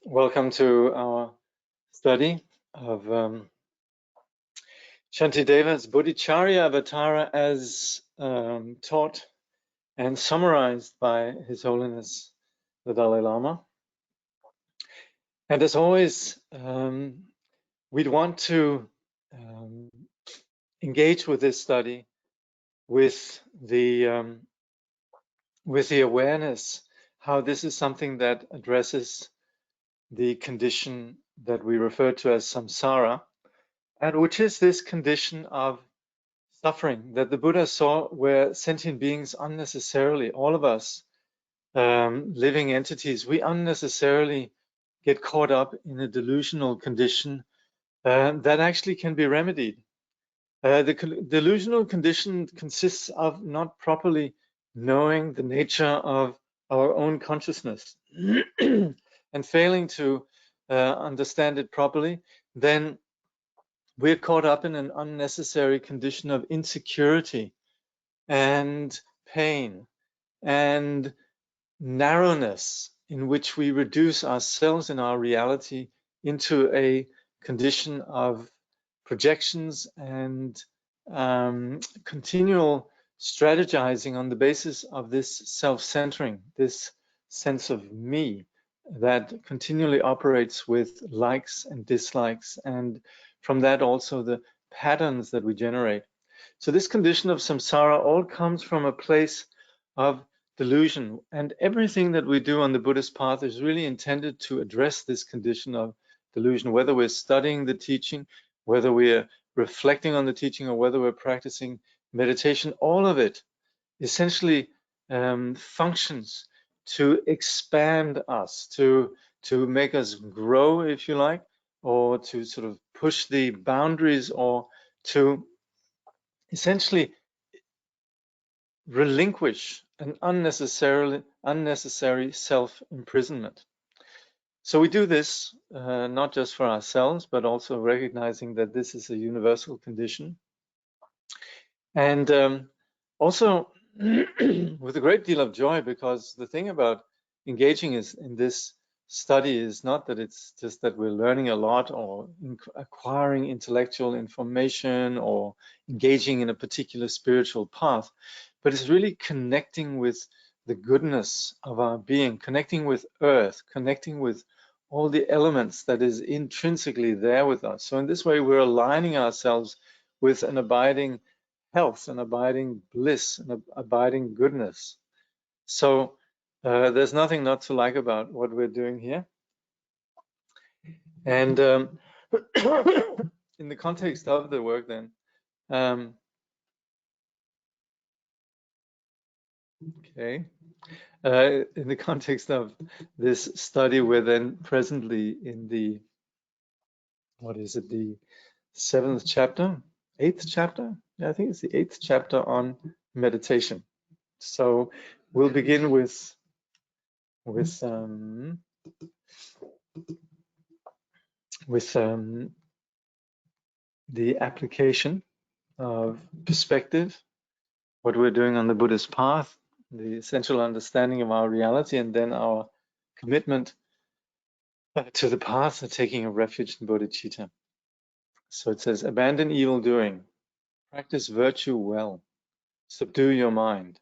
Welcome to our study of Shantideva's Bodhicharya Avatara as taught and summarized by His Holiness the Dalai Lama. And as always, we'd want to engage with this study with the awareness how this is something that addresses the condition that we refer to as samsara, and which is this condition of suffering that the Buddha saw where sentient beings unnecessarily, all of us living entities, we unnecessarily get caught up in a delusional condition that actually can be remedied. The delusional condition consists of not properly knowing the nature of our own consciousness and failing to understand it properly. Then we're caught up in an unnecessary condition of insecurity and pain and narrowness, in which we reduce ourselves and our reality into a condition of projections and continual strategizing on the basis of this self-centering, this sense of me that continually operates with likes and dislikes, and from that also the patterns that we generate. So this condition of samsara all comes from a place of delusion, and everything that we do on the Buddhist path is really intended to address this condition of delusion, whether we're studying the teaching, whether we're reflecting on the teaching, or whether we're practicing meditation. All of it essentially functions to expand us, to make us grow, if you like, or to sort of push the boundaries, or to essentially relinquish an unnecessary self-imprisonment. So we do this not just for ourselves, but also recognizing that this is a universal condition. And also with a great deal of joy, because the thing about engaging in this study is not that it's just that we're learning a lot or acquiring intellectual information or engaging in a particular spiritual path, but it's really connecting with the goodness of our being, connecting with earth, connecting with all the elements that is intrinsically there with us. So in this way, we're aligning ourselves with an abiding health, an abiding bliss, an abiding goodness. So there's nothing not to like about what we're doing here. And in the context of the work then, in the context of this study, we're then presently in the, what is it, the 7th chapter, 8th chapter? Yeah, I think it's the 8th chapter on meditation. So we'll begin with the application of perspective, what we're doing on the Buddhist path, the essential understanding of our reality, and then our commitment to the path of taking a refuge in bodhicitta. So it says, abandon evil doing, practice virtue well, subdue your mind.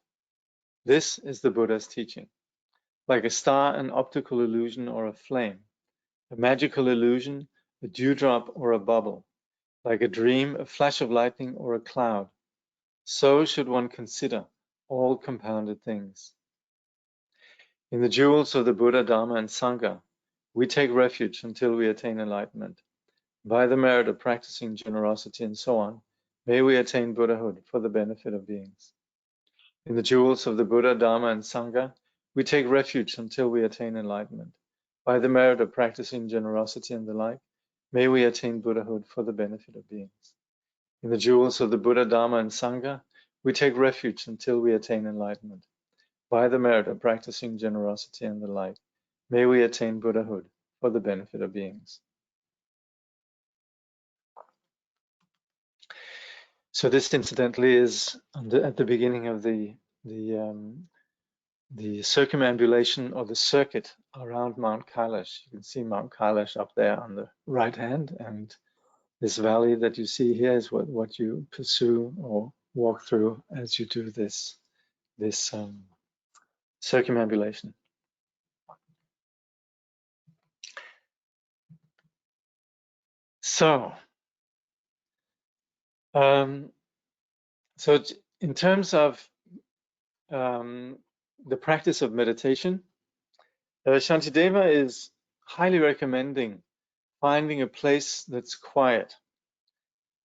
This is the Buddha's teaching. Like a star, an optical illusion, or a flame, a magical illusion, a dewdrop or a bubble, like a dream, a flash of lightning, or a cloud. So should one consider all compounded things. In the jewels of the Buddha, Dharma, and Sangha, we take refuge until we attain enlightenment. By the merit of practicing generosity and so on, may we attain Buddhahood for the benefit of beings. In the jewels of the Buddha, Dharma, and Sangha, we take refuge until we attain enlightenment. By the merit of practicing generosity and the like, may we attain Buddhahood for the benefit of beings. In the jewels of the Buddha, Dharma, and Sangha, we take refuge until we attain enlightenment. By the merit of practicing generosity and the like, may we attain Buddhahood for the benefit of beings. So this, incidentally, is at the beginning of the circumambulation or the circuit around Mount Kailash. You can see Mount Kailash up there on the right hand, and this valley that you see here is what you pursue or walk through as you do this circumambulation. So, in terms of the practice of meditation, Shantideva is highly recommending finding a place that's quiet.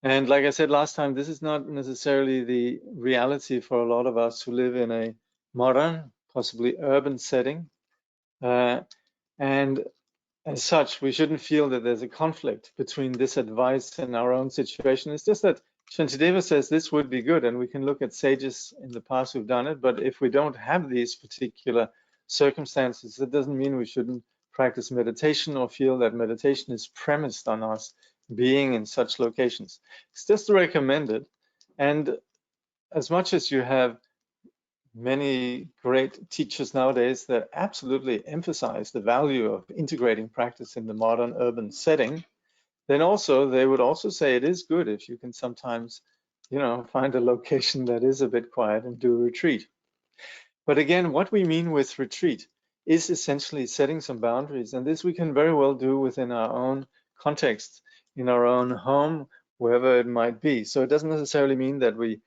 And like I said last time, this is not necessarily the reality for a lot of us who live in a modern, possibly urban setting. And as such, we shouldn't feel that there's a conflict between this advice and our own situation. It's just that Shantideva says this would be good, and we can look at sages in the past who've done it. But if we don't have these particular circumstances, that doesn't mean we shouldn't practice meditation or feel that meditation is premised on us being in such locations. It's just recommended. And as much as you have many great teachers nowadays that absolutely emphasize the value of integrating practice in the modern urban setting, then also they would also say it is good if you can sometimes, find a location that is a bit quiet and do a retreat. But again, what we mean with retreat is essentially setting some boundaries, and this we can very well do within our own context, in our own home, wherever it might be. So it doesn't necessarily mean that we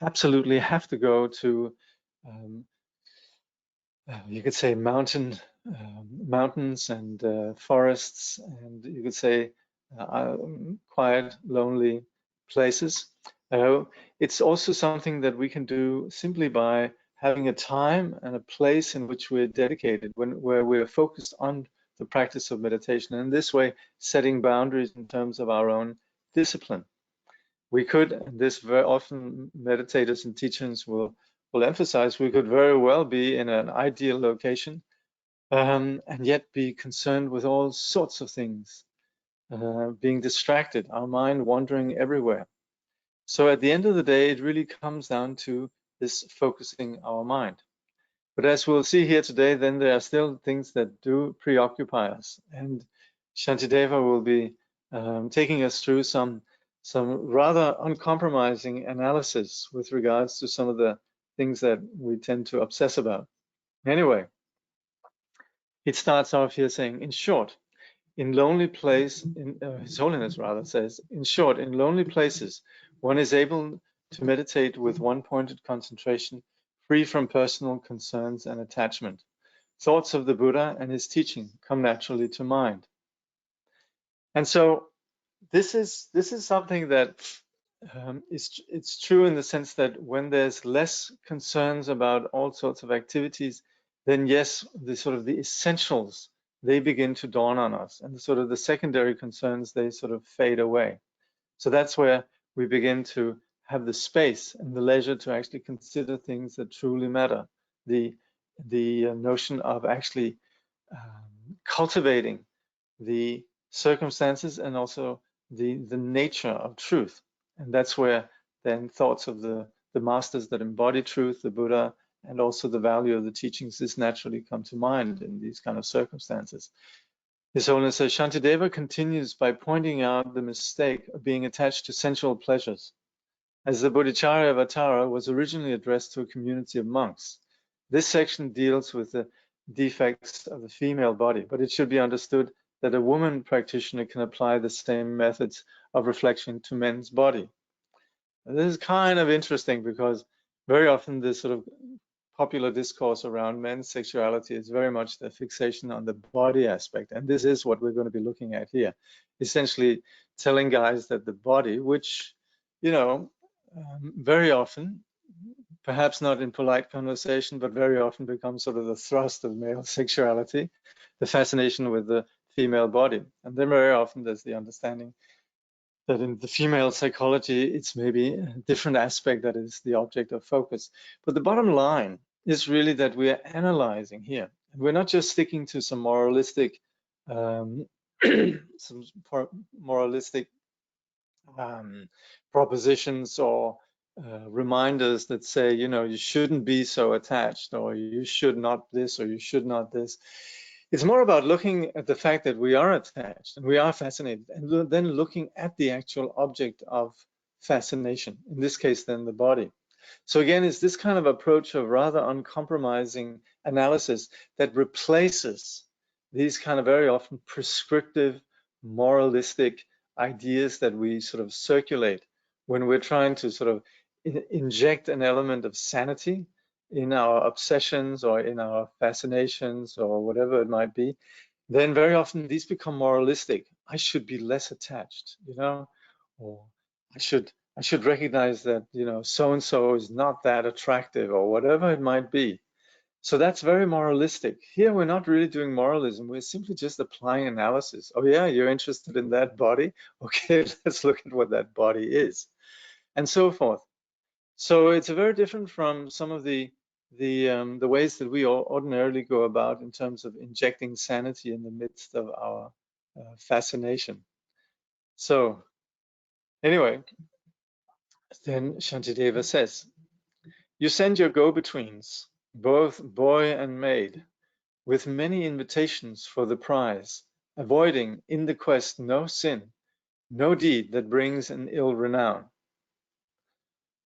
absolutely have to go to, you could say, mountains and forests, and you could say quiet, lonely places. It's also something that we can do simply by having a time and a place in which we're dedicated, where we're focused on the practice of meditation, and this way setting boundaries in terms of our own discipline. We could, and this very often meditators and teachers will emphasize, we could very well be in an ideal location and yet be concerned with all sorts of things, being distracted, our mind wandering everywhere. So at the end of the day, it really comes down to this focusing our mind. But as we'll see here today, then there are still things that do preoccupy us. And Shantideva will be taking us through some rather uncompromising analysis with regards to some of the things that we tend to obsess about. Anyway, it starts off here saying, in short, in lonely place, His Holiness rather says, in short, in lonely places, one is able to meditate with one-pointed concentration, free from personal concerns and attachment. Thoughts of the Buddha and his teaching come naturally to mind. And so this is something that it's true in the sense that when there's less concerns about all sorts of activities, then yes, the essentials, they begin to dawn on us, and the secondary concerns, they sort of fade away. So that's where we begin to have the space and the leisure to actually consider things that truly matter. The notion of actually cultivating the circumstances and also the nature of truth. And that's where then thoughts of the masters that embody truth, the Buddha, and also the value of the teachings, this naturally come to mind in these kind of circumstances. His Holiness says, Shantideva continues by pointing out the mistake of being attached to sensual pleasures. As the Bodhicharya Avatara was originally addressed to a community of monks, this section deals with the defects of the female body, but it should be understood that a woman practitioner can apply the same methods of reflection to men's body. And this is kind of interesting because very often this sort of popular discourse around men's sexuality is very much the fixation on the body aspect. And this is what we're going to be looking at here. Essentially telling guys that the body, which, very often, perhaps not in polite conversation, but very often becomes sort of the thrust of male sexuality, the fascination with the female body. And then very often there's the understanding that in the female psychology, it's maybe a different aspect that is the object of focus. But the bottom line is really that we are analyzing here. And we're not just sticking to some moralistic, propositions or reminders that say, you know, you shouldn't be so attached, or you should not this, or you should not this. It's more about looking at the fact that we are attached and we are fascinated, and then looking at the actual object of fascination, in this case, then the body. So again, it's this kind of approach of rather uncompromising analysis that replaces these kind of very often prescriptive, moralistic ideas that we sort of circulate when we're trying to sort of inject an element of sanity in our obsessions or in our fascinations or whatever it might be. Then very often these become moralistic. I should be less attached, you know, or I should recognize that, you know, so and so is not that attractive, or whatever it might be. So that's very moralistic. Here we're not really doing moralism. We're simply just applying analysis. Oh yeah, you're interested in that body? Okay, let's look at what that body is, and so forth. So it's very different from some of the ways that we ordinarily go about in terms of injecting sanity in the midst of our fascination. So anyway, then Shantideva says, you send your go-betweens, both boy and maid, with many invitations for the prize, avoiding in the quest no sin, no deed that brings an ill renown.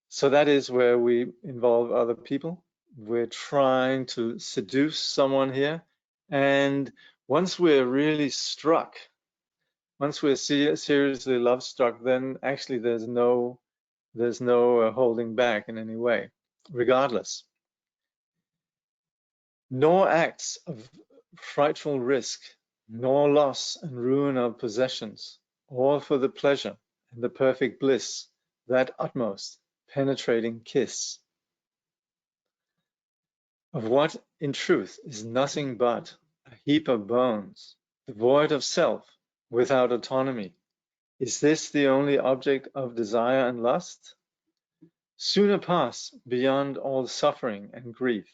So that is where we involve other people. We're trying to seduce someone here. And once we're really struck, once we're seriously love struck, then actually there's no holding back in any way, regardless. Nor acts of frightful risk, nor loss and ruin of possessions, all for the pleasure and the perfect bliss, that utmost penetrating kiss. Of what in truth is nothing but a heap of bones, devoid of self, without autonomy. Is this the only object of desire and lust? Sooner pass beyond all suffering and grief.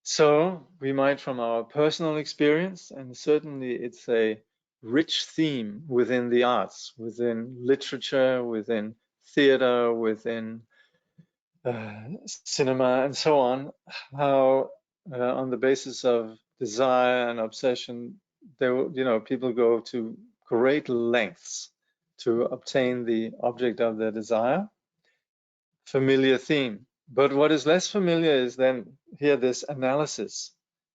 So we might, from our personal experience, and certainly it's a rich theme within the arts, within literature, within theater, within cinema, and so on, how on the basis of desire and obsession, people go to great lengths to obtain the object of their desire. Familiar theme. But what is less familiar is then here this analysis.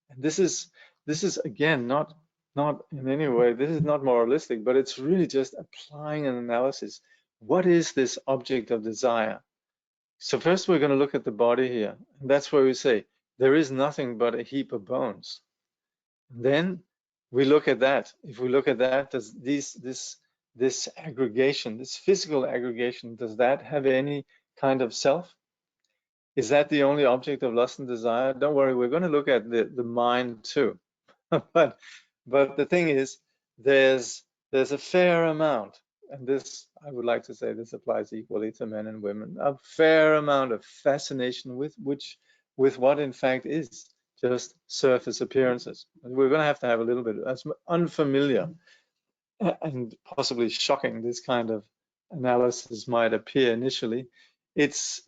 And this is again not in any way, this is not moralistic, but it's really just applying an analysis. What is this object of desire? So first we're going to look at the body here. And that's where we say there is nothing but a heap of bones. And then we look at that. If we look at that, does this aggregation, this physical aggregation, does that have any kind of self? Is that the only object of lust and desire? Don't worry, we're going to look at the mind too. but the thing is, there's a fair amount, and this, I would like to say, this applies equally to men and women, a fair amount of fascination with what in fact is just surface appearances. And we're going to have a little bit, as unfamiliar and possibly shocking this kind of analysis might appear initially. It's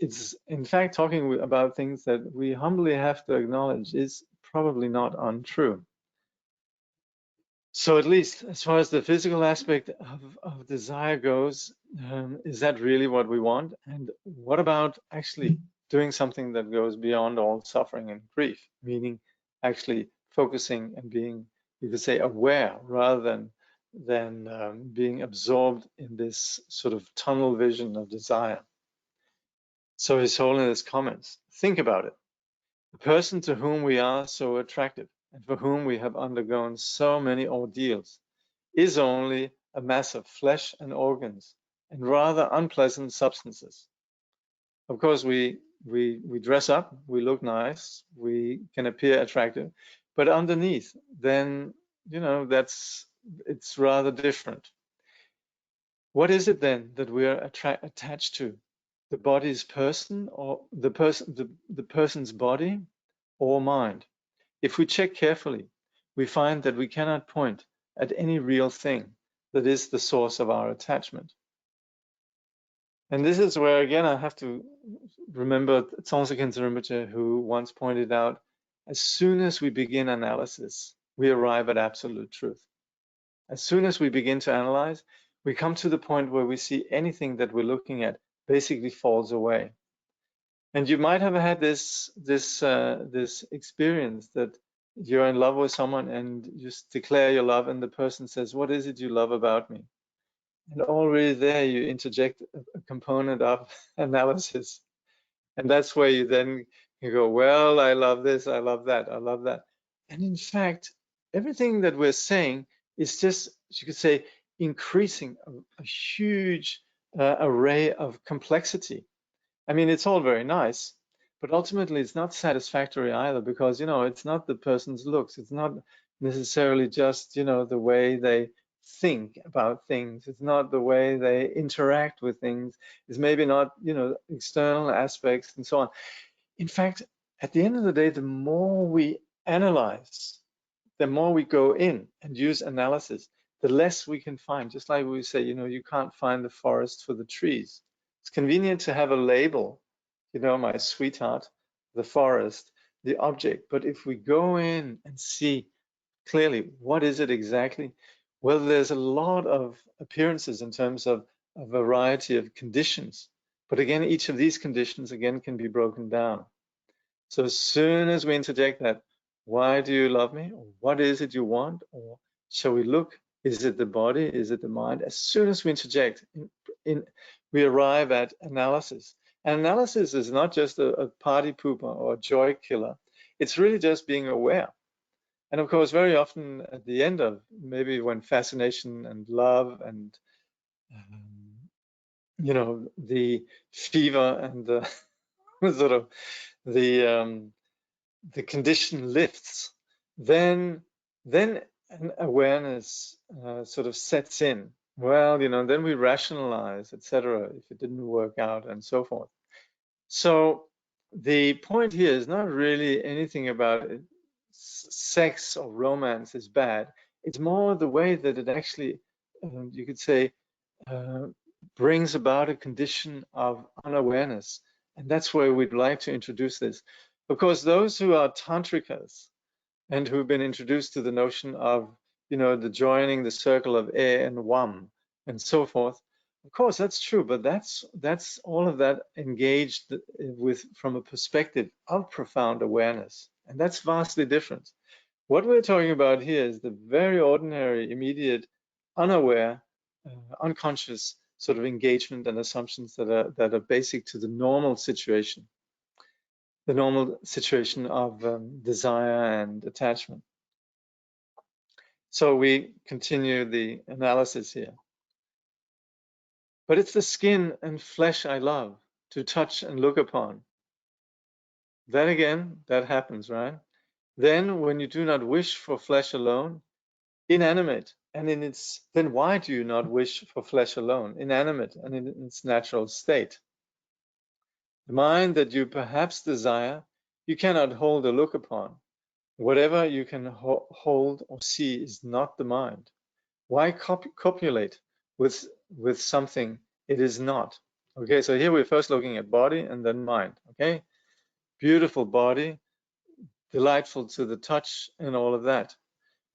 in fact talking about things that we humbly have to acknowledge is probably not untrue. So at least as far as the physical aspect of desire goes, is that really what we want? And what about actually doing something that goes beyond all suffering and grief, meaning actually focusing and being, you could say, aware rather than being absorbed in this sort of tunnel vision of desire. So His Holiness comments, think about it. The person to whom we are so attractive and for whom we have undergone so many ordeals is only a mass of flesh and organs and rather unpleasant substances. Of course, we dress up, we look nice, we can appear attractive, but underneath, then, it's rather different. What is it then that we are attached to? The body's person, or the person's body or mind? If we check carefully, we find that we cannot point at any real thing that is the source of our attachment. And this is where, again, I have to remember Tsongsa Khyentse Rinpoche, who once pointed out, as soon as we begin analysis, we arrive at absolute truth. As soon as we begin to analyze, we come to the point where we see anything that we're looking at basically falls away. And you might have had this experience that you're in love with someone and you declare your love, and the person says, "What is it you love about me?" And already there you interject a component of analysis. And that's where you then you go, well, I love this, I love that, I love that. And in fact, everything that we're saying is just, you could say, increasing a huge array of complexity. I mean, it's all very nice, but ultimately it's not satisfactory either, because, it's not the person's looks. It's not necessarily just, the way they think about things. It's not the way they interact with things. It's maybe not, external aspects and so on. In fact, at the end of the day, the more we analyze, the more we go in and use analysis, the less we can find. Just like we say, you can't find the forest for the trees. It's convenient to have a label, my sweetheart, the forest, the object. But if we go in and see clearly, what is it exactly? Well, there's a lot of appearances in terms of a variety of conditions. But again, each of these conditions, again, can be broken down. So as soon as we interject that, why do you love me? Or what is it you want? Or shall we look? Is it the body? Is it the mind? As soon as we interject, we arrive at analysis. And analysis is not just a party pooper or a joy killer. It's really just being aware. And of course, very often at the end of maybe when fascination and love and the fever and the sort of the condition lifts, then an awareness sort of sets in. Well, then we rationalize, etc., if it didn't work out and so forth. So the point here is not really anything about it. Sex or romance is bad. It's more the way that it actually, you could say, brings about a condition of unawareness. And that's where we'd like to introduce this. Of course, those who are tantrikas and who've been introduced to the notion of, the joining the circle of E and Wam and so forth, of course, that's true, but that's all of that engaged with from a perspective of profound awareness. And that's vastly different. What we're talking about here is the very ordinary, immediate, unaware, unconscious sort of engagement and assumptions that are basic to the normal situation of desire and attachment. So we continue the analysis here. But it's the skin and flesh I love, to touch and look upon. Then again, that happens, right? Then when you do not wish for flesh alone, inanimate, and then why do you not wish for flesh alone, inanimate and in its natural state? The mind that you perhaps desire, you cannot hold or look upon. Whatever you can hold or see is not the mind. Why copulate with something it is not? Okay, so here we're first looking at body and then mind. Okay, beautiful body, delightful to the touch and all of that.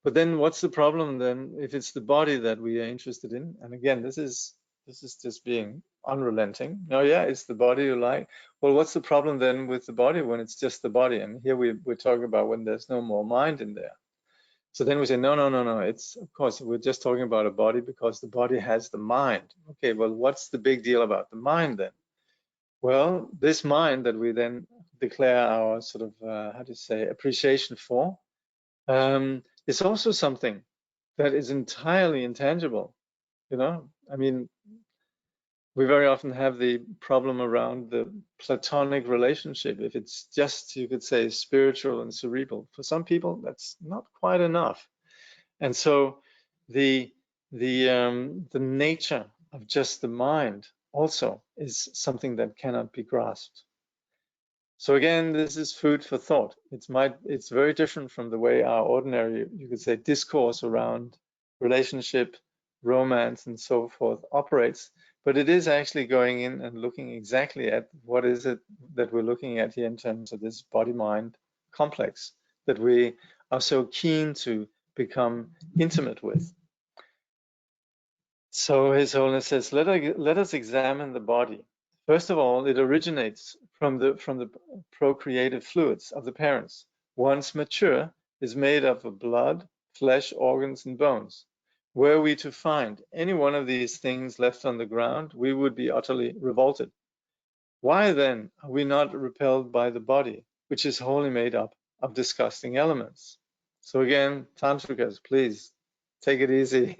But then what's the problem then if it's the body that we are interested in? And again, this is just being unrelenting. No, yeah, it's the body you like. Well, what's the problem then with the body when it's just the body? And here we're talking about when there's no more mind in there. So then we say, no. It's, of course, we're just talking about a body because the body has the mind. Okay, well, what's the big deal about the mind then? Well, this mind that we then declare our sort of, how to say, appreciation for, is also something that is entirely intangible. I mean, we very often have the problem around the platonic relationship. If it's just, you could say, spiritual and cerebral, for some people, that's not quite enough. And so the nature of just the mind also is something that cannot be grasped. So again, this is food for thought. It's very different from the way our ordinary, you could say, discourse around relationship, romance, and so forth operates. but it is actually going in and looking exactly at what is it that we're looking at here in terms of this body-mind complex that we are so keen to become intimate with. So His Holiness says, let us examine the body. First of all, it originates from the procreative fluids of the parents. Once mature, is made up of blood, flesh, organs, and bones. Were we to find any one of these things left on the ground, we would be utterly revolted. Why then are we not repelled by the body, which is wholly made up of disgusting elements? So again, Tantrikas, please take it easy.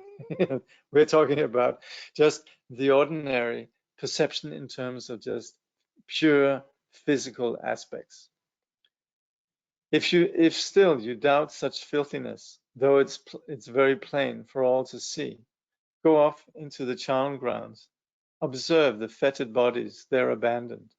We're talking about just the ordinary perception in terms of just pure physical aspects. If still you doubt such filthiness, though it's very plain for all to see, go off into the charnel grounds, observe the fetid bodies there abandoned.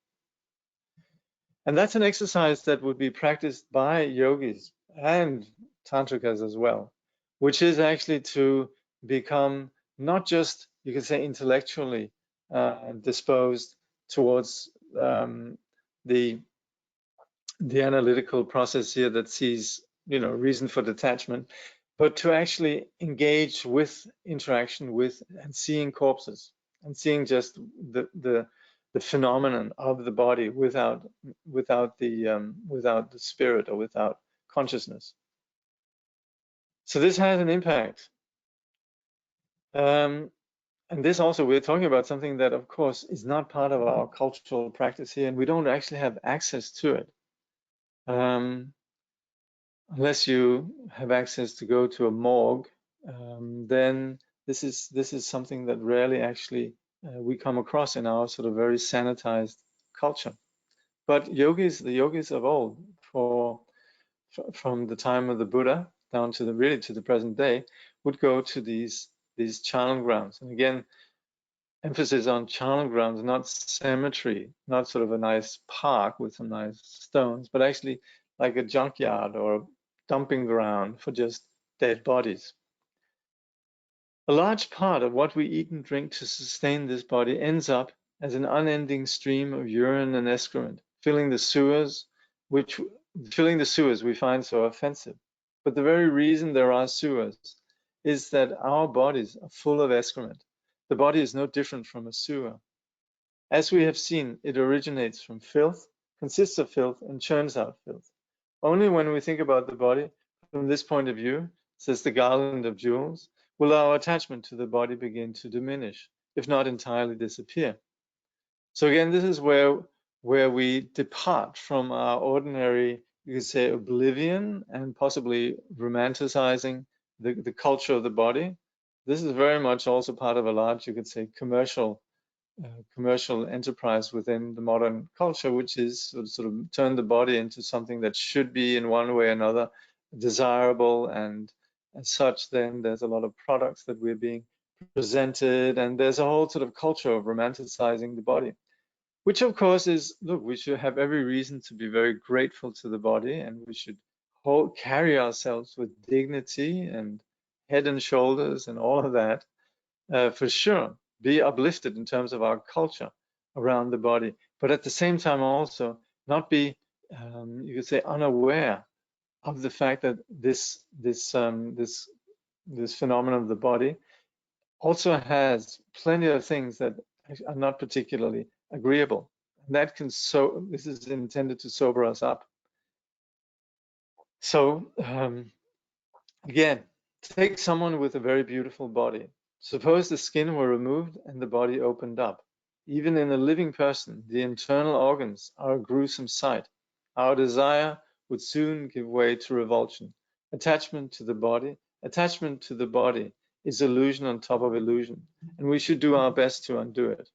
And that's an exercise that would be practiced by yogis and tantrikas as well, which is actually to become not just, you could say, intellectually disposed towards the analytical process here that sees, reason for detachment, but to actually engage with interaction with and seeing corpses and seeing just the phenomenon of the body without the spirit or without consciousness. So this has an impact. And this also, we're talking about something that, of course, is not part of our cultural practice here, and we don't actually have access to it. Unless you have access to go to a morgue, then this is something that rarely actually we come across in our sort of very sanitized culture. But the yogis of old, from the time of the Buddha down to the present day, would go to these charnel grounds. And again, emphasis on charnel grounds, not cemetery, not sort of a nice park with some nice stones, but actually like a junkyard or a dumping ground for just dead bodies. A large part of what we eat and drink to sustain this body ends up as an unending stream of urine and excrement, filling the sewers we find so offensive. But the very reason there are sewers is that our bodies are full of excrement. The body is no different from a sewer. As we have seen, it originates from filth, consists of filth, and churns out filth. Only when we think about the body from this point of view, says the garland of jewels, will our attachment to the body begin to diminish, if not entirely disappear. So again, this is where we depart from our ordinary, you could say, oblivion and possibly romanticizing the culture of the body. This is very much also part of a large, you could say, commercial enterprise within the modern culture, which is sort of turn the body into something that should be in one way or another desirable, and as such, then there's a lot of products that we're being presented, and there's a whole sort of culture of romanticizing the body, which of course is, look, we should have every reason to be very grateful to the body, and we should carry ourselves with dignity and head and shoulders and all of that, for sure, be uplifted in terms of our culture around the body, but at the same time also not be, you could say, unaware of the fact that this phenomenon of the body also has plenty of things that are not particularly agreeable. And that this is intended to sober us up. So again, take someone with a very beautiful body. Suppose the skin were removed and the body opened up. Even in a living person, the internal organs are a gruesome sight. Our desire would soon give way to revulsion. Attachment to the body is illusion on top of illusion, and we should do our best to undo it.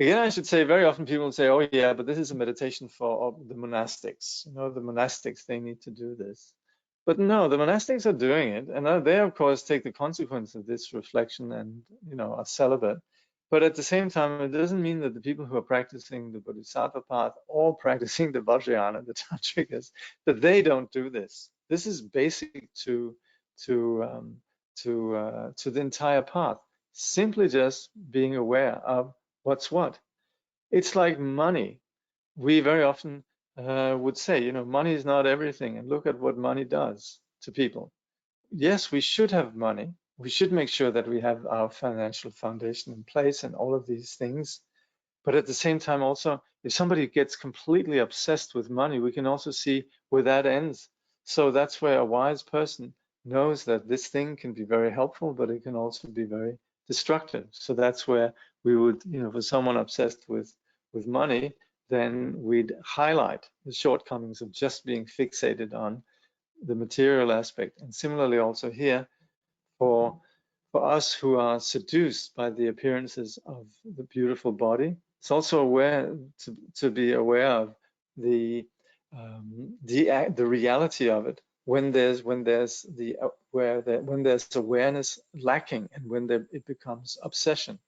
Again, I should say, very often people say, oh yeah, but this is a meditation for the monastics. The monastics, they need to do this. But no, the monastics are doing it, and they, of course, take the consequence of this reflection and, are celibate. But at the same time, it doesn't mean that the people who are practicing the Bodhisattva path or practicing the Vajrayana, the Tantrikas, that they don't do this. This is basic to the entire path. simply just being aware of what's what. It's like money. We very often would say, money is not everything, and look at what money does to people. Yes, we should have money. We should make sure that we have our financial foundation in place and all of these things. But at the same time, also, if somebody gets completely obsessed with money, we can also see where that ends. So that's where a wise person knows that this thing can be very helpful, but it can also be very destructive. So that's where we would, for someone obsessed with money, then we'd highlight the shortcomings of just being fixated on the material aspect. And similarly also here, for us who are seduced by the appearances of the beautiful body, it's also aware to be aware of the reality of it when there's awareness lacking, and when it becomes obsession.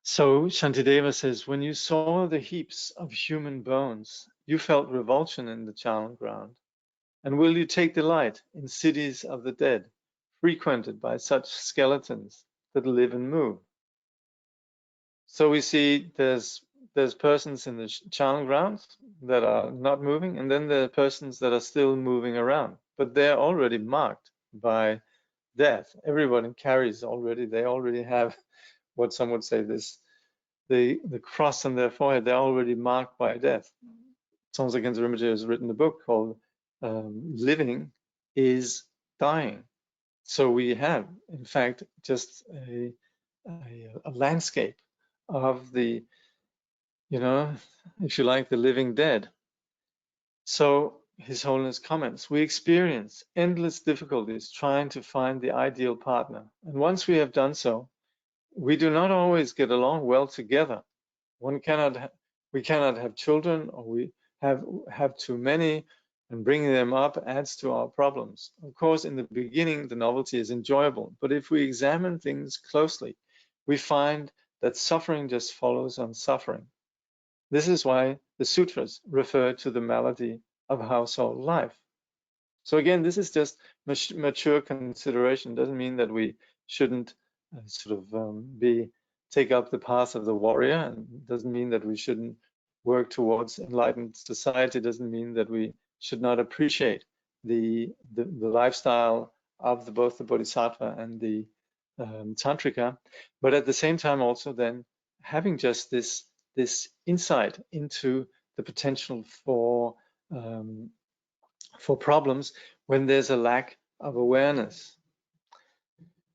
So Shantideva says, when you saw the heaps of human bones, you felt revulsion in the charnel ground. And will you take delight in cities of the dead, frequented by such skeletons that live and move? So we see there's persons in the charnel grounds that are not moving, and then there are persons that are still moving around, but they're already marked by death. Everybody carries already, they already have what some would say the cross on their forehead, they're already marked by death. Sons Against Rinpoche has written a book called Living is Dying. So we have, in fact, just a landscape of the, if you like, the living dead. So His Holiness comments, we experience endless difficulties trying to find the ideal partner. And once we have done so, we do not always get along well together. We cannot have children, or we have too many, and bringing them up adds to our problems. Of course, in the beginning, the novelty is enjoyable, but if we examine things closely, we find that suffering just follows on suffering. This is why the sutras refer to the malady of household life. So again, this is just mature consideration. Doesn't mean that we shouldn't take up the path of the warrior, and doesn't mean that we shouldn't work towards enlightened society. Doesn't mean that we should not appreciate the lifestyle of both the Bodhisattva and the Tantrika, but at the same time also then having just this insight into the potential for problems when there's a lack of awareness.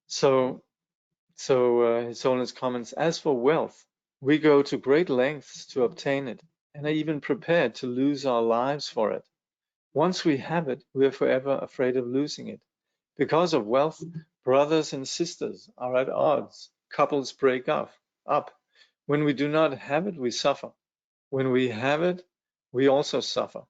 So His Holiness comments, as for wealth, we go to great lengths to obtain it, and are even prepared to lose our lives for it. Once we have it, we are forever afraid of losing it. Because of wealth, brothers and sisters are at odds. Couples break up. When we do not have it, we suffer. When we have it, we also suffer.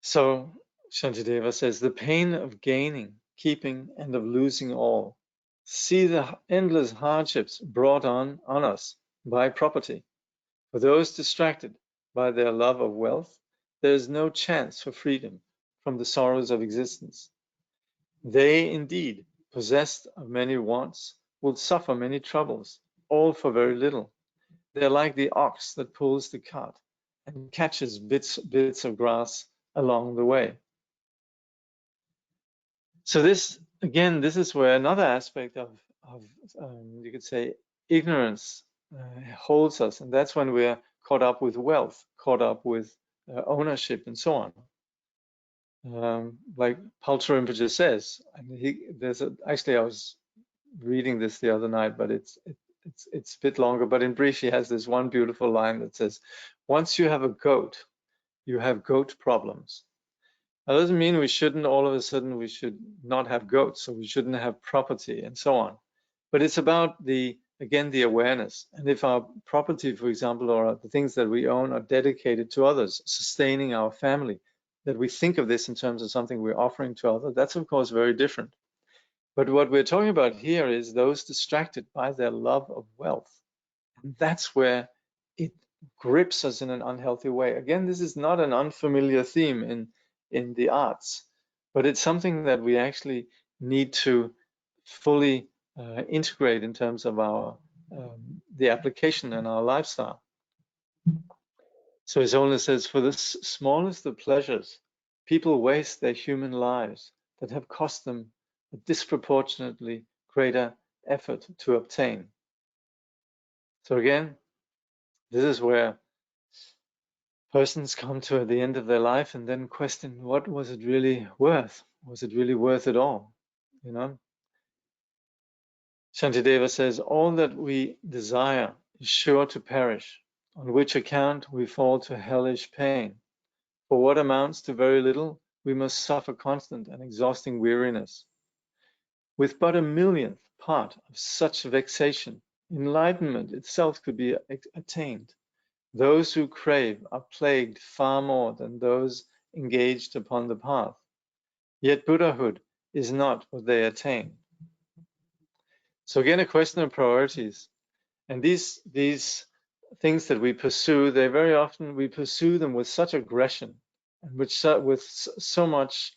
So Shantideva says, the pain of gaining, keeping, and of losing all. See the endless hardships brought on us by property. For those distracted by their love of wealth, there is no chance for freedom from the sorrows of existence. They indeed, possessed of many wants, will suffer many troubles, all for very little. They are like the ox that pulls the cart and catches bits of grass along the way. So this is where another aspect of you could say ignorance holds us, and that's when we're caught up with wealth, caught up with ownership, and so on. Like Paltra Rinpoche says, actually I was reading this the other night, but it's a bit longer. But in brief, he has this one beautiful line that says, "Once you have a goat, you have goat problems." That doesn't mean we shouldn't all of a sudden we should not have goats, or we shouldn't have property and so on. But it's about the awareness. And if our property, for example, or the things that we own are dedicated to others, sustaining our family, that we think of this in terms of something we're offering to others, that's of course very different. But what we're talking about here is those distracted by their love of wealth. And that's where it grips us in an unhealthy way. Again, this is not an unfamiliar theme in the arts, but it's something that we actually need to fully integrate in terms of our the application in our lifestyle. So His Holiness says, for the smallest of pleasures, people waste their human lives that have cost them a disproportionately greater effort to obtain. So again, this is where persons come to the end of their life and then question, what was it really worth? Was it really worth it all? You know, Shantideva says, all that we desire is sure to perish, on which account we fall to hellish pain. For what amounts to very little, we must suffer constant and exhausting weariness. With but a millionth part of such vexation, enlightenment itself could be attained. Those who crave are plagued far more than those engaged upon the path. Yet Buddhahood is not what they attain. So again, a question of priorities. And these things that we pursue, they very often, we pursue them with such aggression and with so much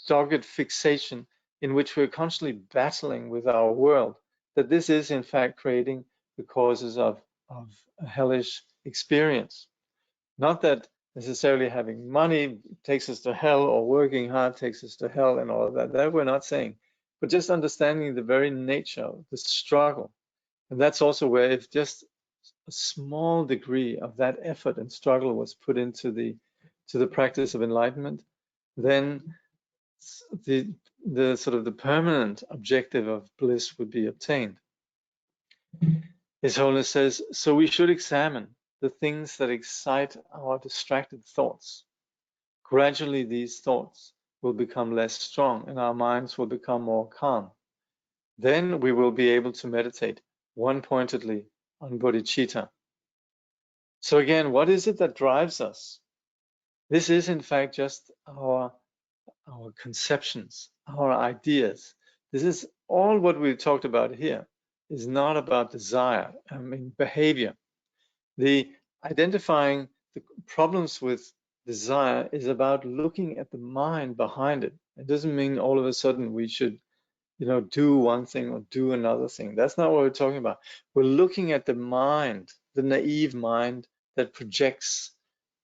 dogged fixation, in which we're constantly battling with our world, that this is in fact creating the causes of a hellish experience. Not that necessarily having money takes us to hell or working hard takes us to hell and all of that. That we're not saying, but just understanding the very nature of the struggle. And that's also where if just a small degree of that effort and struggle was put into the practice of enlightenment, then the sort of the permanent objective of bliss would be obtained. His Holiness says, so we should examine the things that excite our distracted thoughts. Gradually these thoughts will become less strong and our minds will become more calm. Then we will be able to meditate one-pointedly on bodhicitta. So again, what is it that drives us? This is in fact just our conceptions, our ideas. This is all what we've talked about here is not about desire, behavior. The identifying the problems with desire is about looking at the mind behind it. It doesn't mean all of a sudden we should, do one thing or do another thing. That's not what we're talking about. We're looking at the mind, the naive mind that projects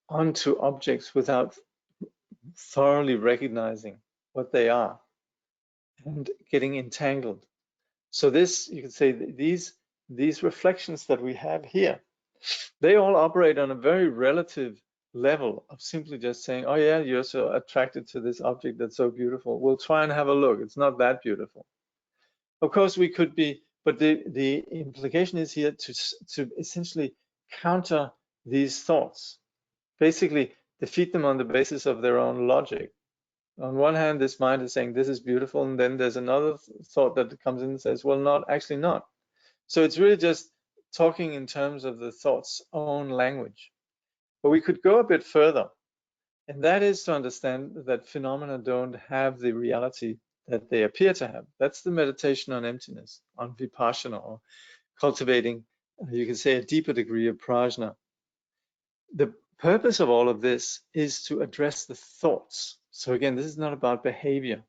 onto objects without thoroughly recognizing what they are and getting entangled. So this, you could say, these reflections that we have here, they all operate on a very relative level of simply just saying, oh yeah, you're so attracted to this object that's so beautiful. We'll try and have a look. It's not that beautiful. Of course we could be, but the implication is here to essentially counter these thoughts, basically defeat them on the basis of their own logic. On one hand, this mind is saying this is beautiful, and then there's another thought that comes in and says, well, actually not. So it's really just talking in terms of the thought's own language. But we could go a bit further, and that is to understand that phenomena don't have the reality that they appear to have. That's the meditation on emptiness, on vipassana, or cultivating, you can say, a deeper degree of prajna. The purpose of all of this is to address the thoughts. So again, this is not about behavior.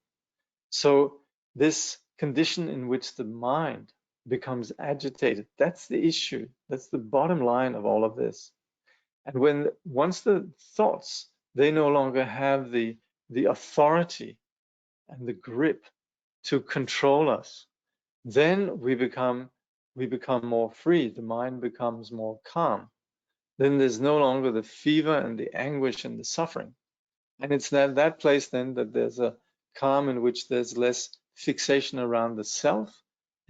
So this condition in which the mind becomes agitated, that's the issue. That's the bottom line of all of this. And once the thoughts, they no longer have the authority and the grip to control us, then we become more free. The mind becomes more calm. Then there's no longer the fever and the anguish and the suffering. And it's that place then that there's a calm in which there's less fixation around the self,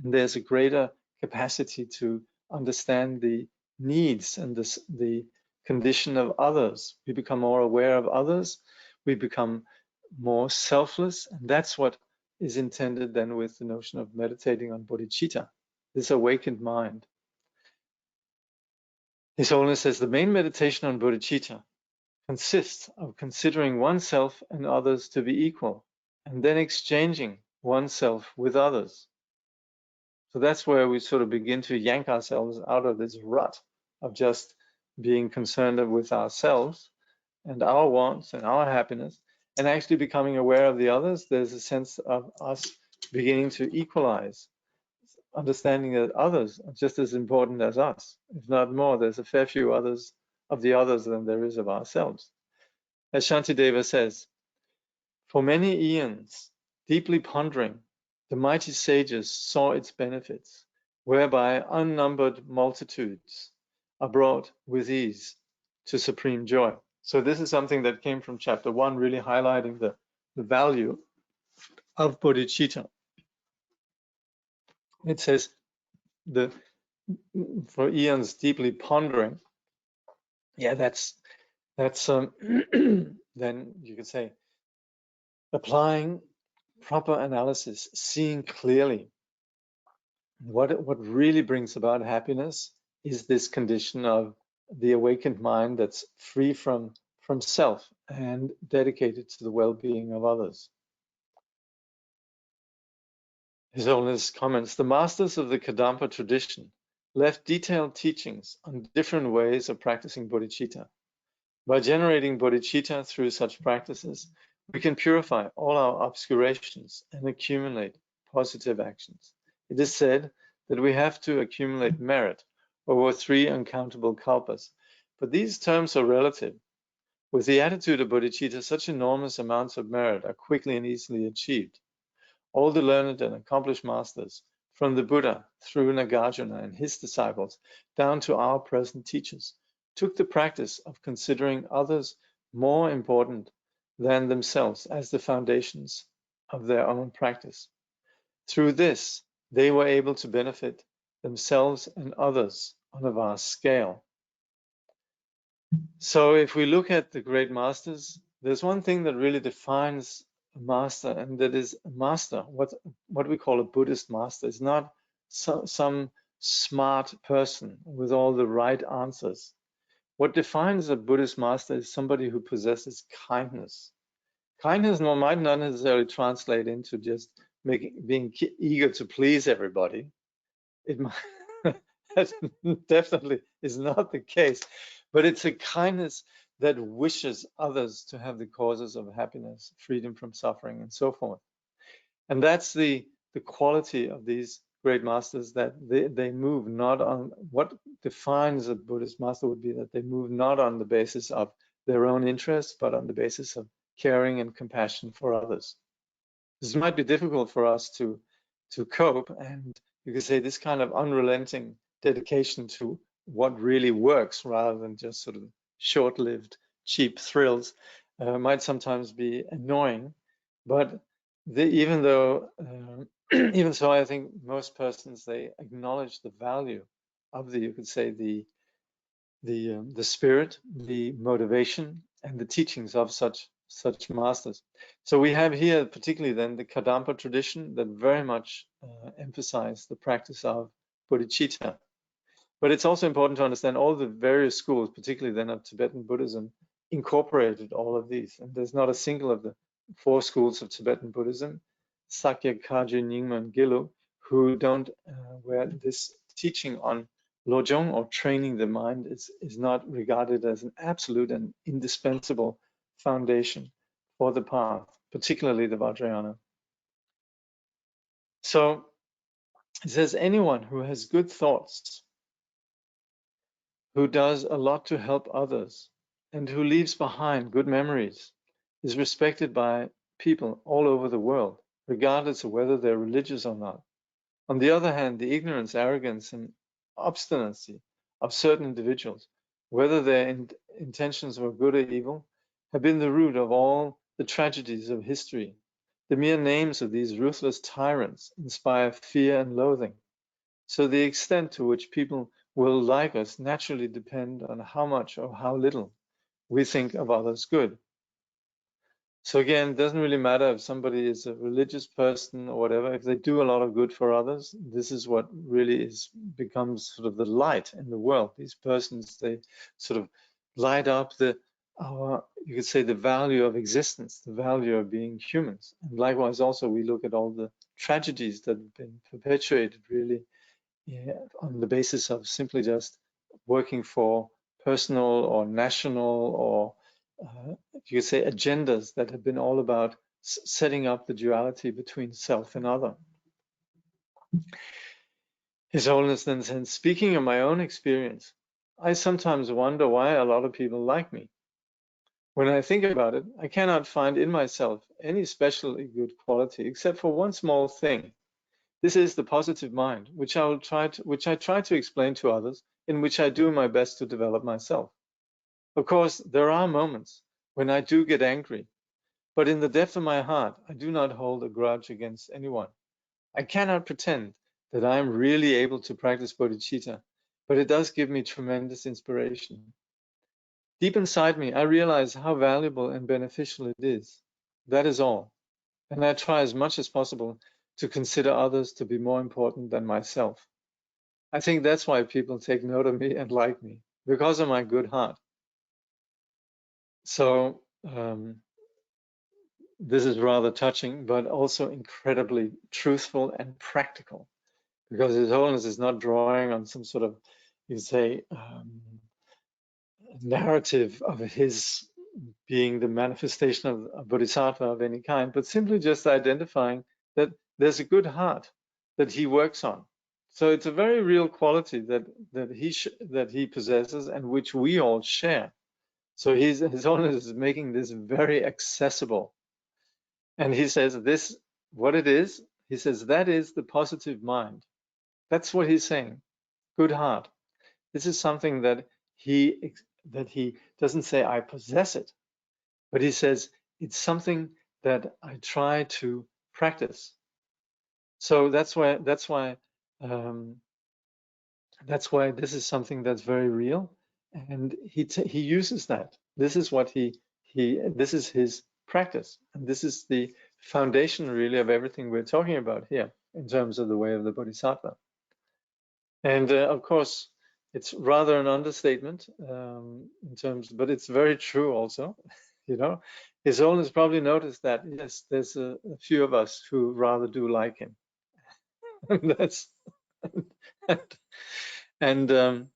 and there's a greater capacity to understand the needs and the condition of others. We become more aware of others. We become more selfless, and that's what is intended then with the notion of meditating on bodhicitta, this awakened mind. His Holiness says the main meditation on bodhicitta consists of considering oneself and others to be equal, and then exchanging oneself with others. So that's where we sort of begin to yank ourselves out of this rut of just being concerned with ourselves and our wants and our happiness, and actually becoming aware of the others, there's a sense of us beginning to equalize, understanding that others are just as important as us, if not more. There's a fair few others of the others than there is of ourselves. As Shantideva says, for many eons, deeply pondering, the mighty sages saw its benefits, whereby unnumbered multitudes are brought with ease to supreme joy. So this is something that came from chapter 1, really highlighting the value of bodhicitta. It says, for eons deeply pondering, yeah, that's then you could say applying proper analysis, seeing clearly what really brings about happiness is this condition of the awakened mind that's free from self and dedicated to the well-being of others. His Holiness comments, the masters of the Kadampa tradition left detailed teachings on different ways of practicing bodhicitta. By generating bodhicitta through such practices, we can purify all our obscurations and accumulate positive actions. It is said that we have to accumulate merit over 3 uncountable kalpas, but these terms are relative. With the attitude of bodhicitta, such enormous amounts of merit are quickly and easily achieved. All the learned and accomplished masters, from the Buddha through Nagarjuna and his disciples, down to our present teachers, took the practice of considering others more important than themselves as the foundations of their own practice. Through this, they were able to benefit themselves and others on a vast scale. So if we look at the great masters, there's one thing that really defines a master, and that is a master. What we call a Buddhist master is not some smart person with all the right answers. What defines a Buddhist master is somebody who possesses kindness. Kindness might not necessarily translate into just being eager to please everybody. It might, that definitely is not the case, but it's a kindness that wishes others to have the causes of happiness, freedom from suffering, and so forth. And that's the quality of these great masters, that they move not on, what defines a Buddhist master would be that they move not on the basis of their own interests, but on the basis of caring and compassion for others. This might be difficult for us to cope, and you could say this kind of unrelenting dedication to what really works rather than just sort of short-lived cheap thrills might sometimes be annoying. But even so, I think most persons, they acknowledge the value of you could say the spirit, the motivation, and the teachings of such masters. So we have here particularly then the Kadampa tradition that very much emphasize the practice of bodhicitta. But it's also important to understand all the various schools, particularly then of Tibetan Buddhism, incorporated all of these. And there's not a single of the 4 schools of Tibetan Buddhism, Sakya, Kaji, Nyingma, and Gelug, who don't, where this teaching on Lojong, or training the mind, is not regarded as an absolute and indispensable foundation for the path, particularly the Vajrayana. So it says, anyone who has good thoughts, who does a lot to help others, and who leaves behind good memories, is respected by people all over the world, regardless of whether they're religious or not. On the other hand, the ignorance, arrogance, and obstinacy of certain individuals, whether their intentions were good or evil, have been the root of all the tragedies of history. The mere names of these ruthless tyrants inspire fear and loathing. So the extent to which people will like us naturally depend on how much or how little we think of others good. So again, it doesn't really matter if somebody is a religious person or whatever. If they do a lot of good for others, this is what really becomes sort of the light in the world. These persons, they sort of light up you could say, the value of existence, the value of being humans. And likewise, also, we look at all the tragedies that have been perpetuated really on the basis of simply just working for personal or national or you could say, agendas that have been all about setting up the duality between self and other. His Holiness then says, speaking of my own experience, I sometimes wonder why a lot of people like me. When I think about it, I cannot find in myself any especially good quality except for one small thing. This is the positive mind, which I try to explain to others, in which I do my best to develop myself. Of course, there are moments when I do get angry, but in the depth of my heart, I do not hold a grudge against anyone. I cannot pretend that I am really able to practice bodhicitta, but it does give me tremendous inspiration. Deep inside me, I realize how valuable and beneficial it is. That is all. And I try as much as possible to consider others to be more important than myself. I think that's why people take note of me and like me, because of my good heart. So this is rather touching, but also incredibly truthful and practical, because His Holiness is not drawing on some sort of, you could say, narrative of his being the manifestation of a bodhisattva of any kind, but simply just identifying that there's a good heart that he works on. So it's a very real quality that he possesses and which we all share. So His Holiness is making this very accessible. And he says this, what it is, he says that is the positive mind. That's what he's saying, good heart. This is something that he doesn't say I possess it, but he says it's something that I try to practice. So that's why this is something that's very real, and he uses that. This is what this is his practice, and this is the foundation really of everything we're talking about here in terms of the way of the Bodhisattva. And of course, it's rather an understatement in terms, but it's very true also. You know, His Holiness probably noticed that, yes, there's a few of us who rather do like him. That's and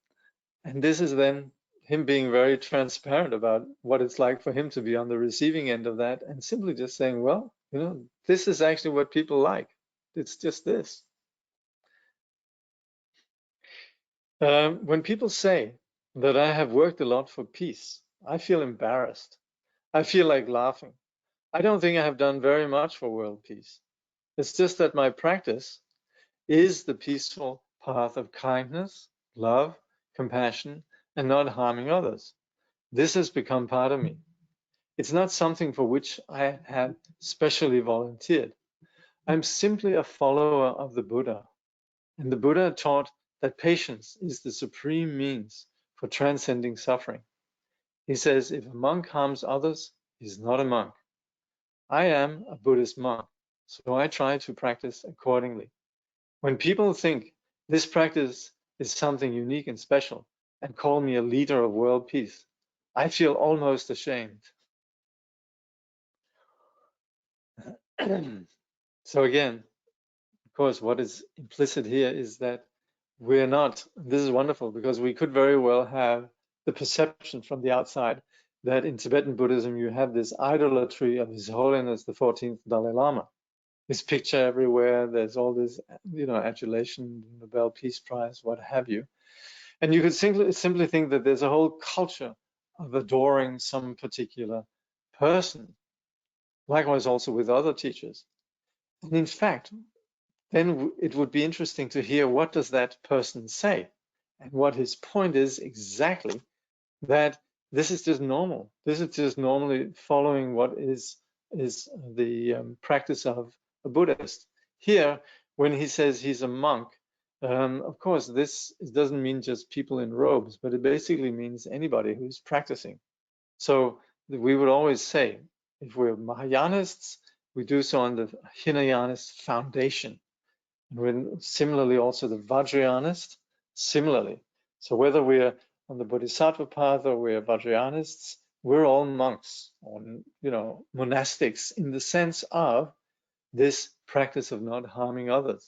this is then him being very transparent about what it's like for him to be on the receiving end of that, and simply just saying, well, you know, this is actually what people like. It's just this. When people say that I have worked a lot for peace, I feel embarrassed. I feel like laughing. I don't think I have done very much for world peace. It's just that my practice is the peaceful path of kindness, love, compassion, and not harming others. This has become part of me. It's not something for which I have specially volunteered. I'm simply a follower of the Buddha. And the Buddha taught that patience is the supreme means for transcending suffering. He says, if a monk harms others, he's not a monk. I am a Buddhist monk, so I try to practice accordingly. When people think this practice is something unique and special and call me a leader of world peace, I feel almost ashamed. So again, of course, what is implicit here is that we're not, this is wonderful, because we could very well have the perception from the outside that in Tibetan Buddhism you have this idolatry of His Holiness the 14th Dalai Lama. His picture everywhere, there's all this, you know, adulation, Nobel Peace Prize, what have you. And you could simply think that there's a whole culture of adoring some particular person. Likewise also with other teachers. And in fact, then it would be interesting to hear what does that person say, and what his point is exactly, that this is just normal. This is just normally following what is the practice of a Buddhist. Here, when he says he's a monk, of course, this doesn't mean just people in robes, but it basically means anybody who's practicing. So we would always say, if we're Mahayanists, we do so on the Hinayanist foundation. When similarly also the Vajrayanists, similarly. So whether we're on the Bodhisattva path or we're Vajrayanists, we're all monks or, you know, monastics in the sense of this practice of not harming others.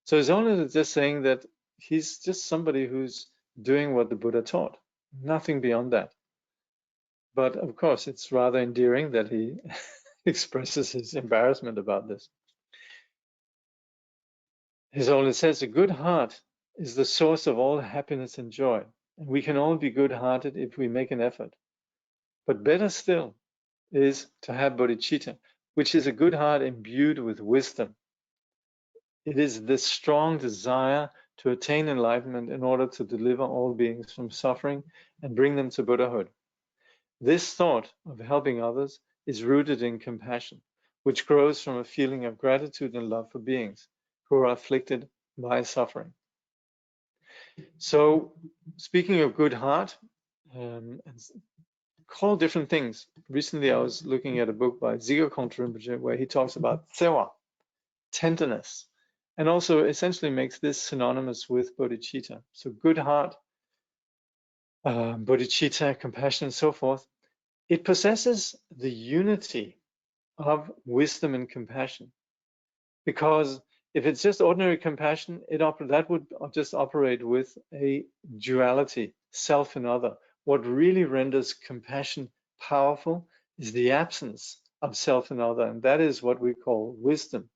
So His Holiness is just saying that he's just somebody who's doing what the Buddha taught, nothing beyond that. But of course, it's rather endearing that he expresses his embarrassment about this. His Holiness says, a good heart is the source of all happiness and joy. And we can all be good-hearted if we make an effort. But better still is to have bodhicitta, which is a good heart imbued with wisdom. It is this strong desire to attain enlightenment in order to deliver all beings from suffering and bring them to Buddhahood. This thought of helping others is rooted in compassion, which grows from a feeling of gratitude and love for beings who are afflicted by suffering. So, speaking of good heart, and call different things. Recently, I was looking at a book by Ziga Rinpoche where he talks about sewa, tenderness, and also essentially makes this synonymous with bodhicitta. So, good heart, bodhicitta, compassion, and so forth. It possesses the unity of wisdom and compassion, because if it's just ordinary compassion, that would just operate with a duality, self and other. What really renders compassion powerful is the absence of self and other, and that is what we call wisdom.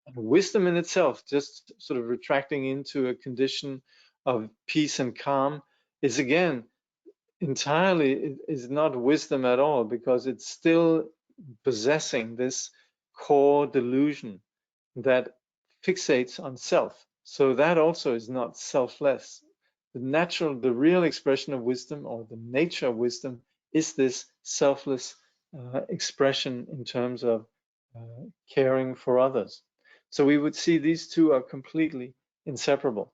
And wisdom in itself, just sort of retracting into a condition of peace and calm, is again entirely is not wisdom at all, because it's still possessing this core delusion that fixates on self. So that also is not selfless. The real expression of wisdom, or the nature of wisdom, is this selfless expression in terms of caring for others. So we would see these two are completely inseparable.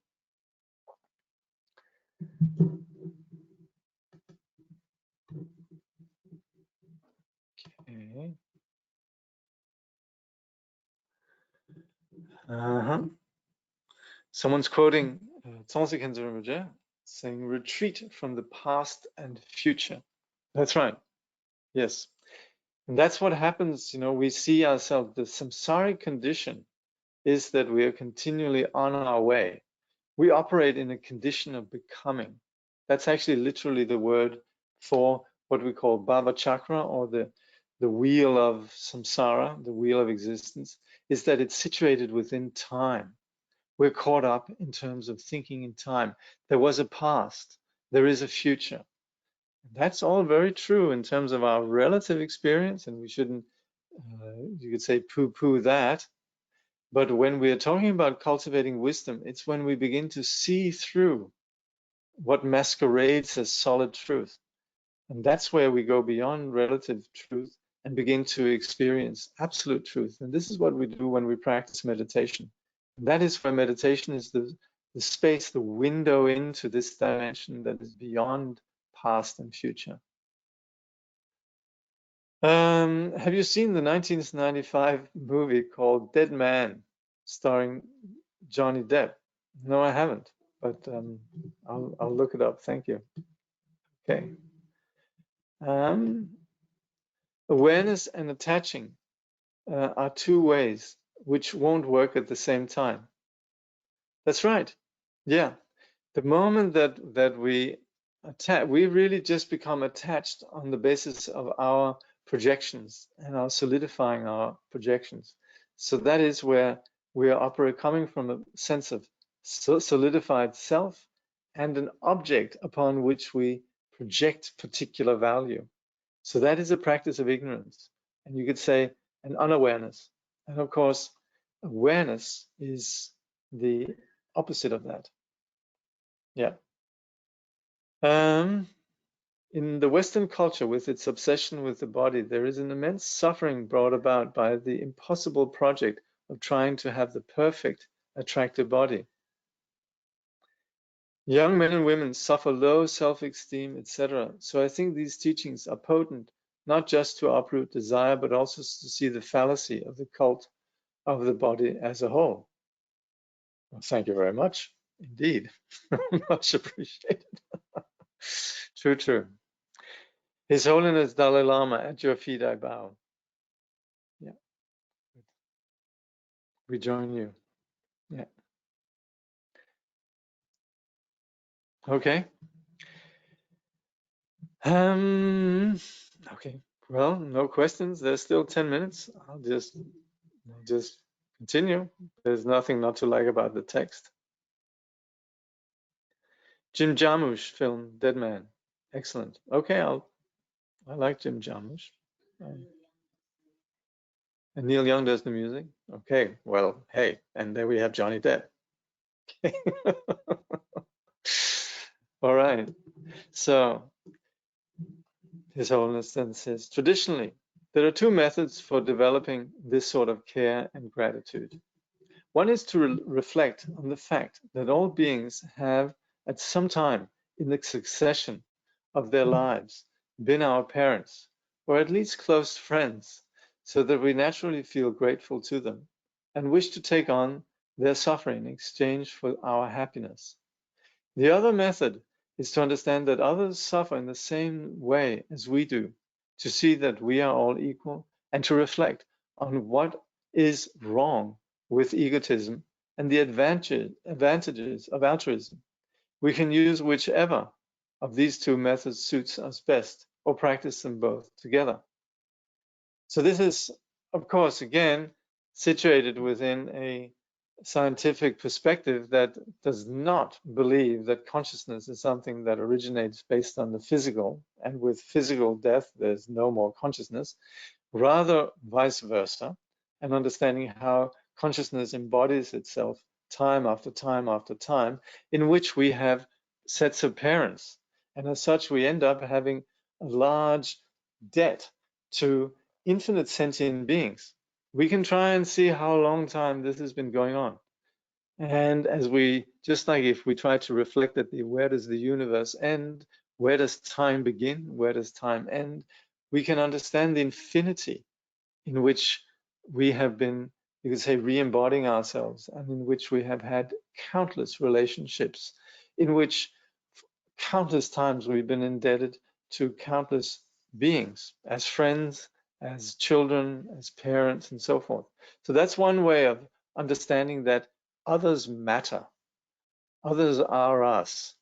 Okay. Someone's quoting Tsongsi Khyentse Rinpoche saying, retreat from the past and future. That's right. Yes. And that's what happens, we see ourselves, the samsaric condition is that we are continually on our way. We operate in a condition of becoming. That's actually literally the word for what we call Bhava Chakra, or the wheel of samsara, the wheel of existence, is that it's situated within time. We're caught up in terms of thinking in time. There was a past, there is a future. That's all very true in terms of our relative experience, and we shouldn't, you could say, poo-poo that. But when we are talking about cultivating wisdom, it's when we begin to see through what masquerades as solid truth. And that's where we go beyond relative truth and begin to experience absolute truth. And this is what we do when we practice meditation. And that is where meditation is the space, the window into this dimension that is beyond past and future. Have you seen the 1995 movie called Dead Man, starring Johnny Depp? No, I haven't, but I'll look it up. Thank you. Okay. Awareness and attaching are two ways which won't work at the same time. That's right. Yeah. The moment that we really just become attached on the basis of our projections and are solidifying our projections. So that is where we are coming from a sense of solidified self and an object upon which we project particular value. So that is a practice of ignorance, and you could say an unawareness. And of course, awareness is the opposite of that. Yeah. In the Western culture, with its obsession with the body, there is an immense suffering brought about by the impossible project of trying to have the perfect, attractive body. Young men and women suffer low self-esteem, etc. So I think these teachings are potent, not just to uproot desire, but also to see the fallacy of the cult of the body as a whole. Well, thank you very much. Indeed. Much appreciated. True, true. His Holiness Dalai Lama, at your feet I bow. Yeah. We join you. Yeah. Okay. Okay, well, no questions. There's still 10 minutes. I'll just continue. There's nothing not to like about the text. Jim Jarmusch film, Dead Man. Excellent. Okay, I like Jim Jarmusch. And Neil Young does the music. Okay, well, hey, and there we have Johnny Depp. All right. So His Holiness then says, traditionally, there are two methods for developing this sort of care and gratitude. One is to reflect on the fact that all beings have, at some time in the succession of their lives, been our parents, or at least close friends, so that we naturally feel grateful to them and wish to take on their suffering in exchange for our happiness. The other method is to understand that others suffer in the same way as we do, to see that we are all equal, and to reflect on what is wrong with egotism and the advantages of altruism. We can use whichever of these two methods suits us best, or practice them both together. So this is, of course, again, situated within a scientific perspective that does not believe that consciousness is something that originates based on the physical, and with physical death, there's no more consciousness, rather vice versa, and understanding how consciousness embodies itself time after time after time, in which we have sets of parents. And as such, we end up having a large debt to infinite sentient beings. We can try and see how long time this has been going on. And as we, just like if we try to reflect at where does the universe end, where does time begin, where does time end, we can understand the infinity in which we have been, you could say, re-embodying ourselves, and in which we have had countless relationships, in which countless times we've been indebted to countless beings as friends, as children, as parents, and so forth. So that's one way of understanding that others matter. Others are us.